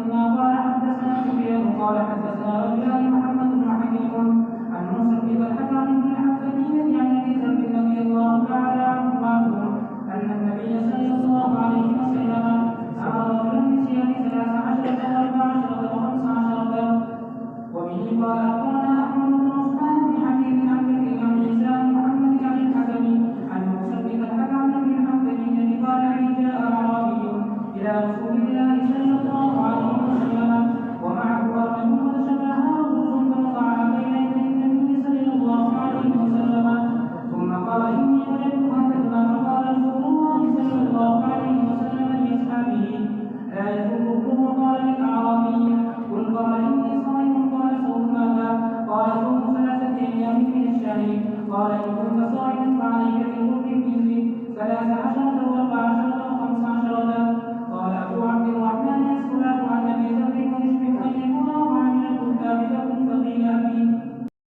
حدثنا قال حدثنا سفيان قال حدثنا رجلان محمد بن حكيم عن موسى بن الحكم بن الحفيدية عن ابي ذر رضي الله تعالى عنه ان النبي صلى الله عليه وسلم امر رجلا بصيام 13 و14 و15. وبه قال اخبرنا احمد بن عثمان بن حكيم عن بكر عن عيسى بن محمد عن الحكم عن موسى بن الحكم بن الحفيدية قال جاء اعرابي الى رسول الله صلى الله عليه وسلم ومعه قرن فتشبه رجل فوضع بين يدي النبي صلى الله عليه وسلم ثم قال اني وجدت هكذا فقال رسول الله صلى الله عليه وسلم لاصحابه لا يضركم. وقال للاعرابي قل قال اني صائم. قال صوم ماذا؟ قال صوم 3 ايام من الشهر. قال ان كنت صائما فعليك بالغر الجزء 13 و14 و15. قال ابو عبد الرحمن السلام عن ابي ذر ويشبه ان يكون وعمل الكتاب فقيل ابي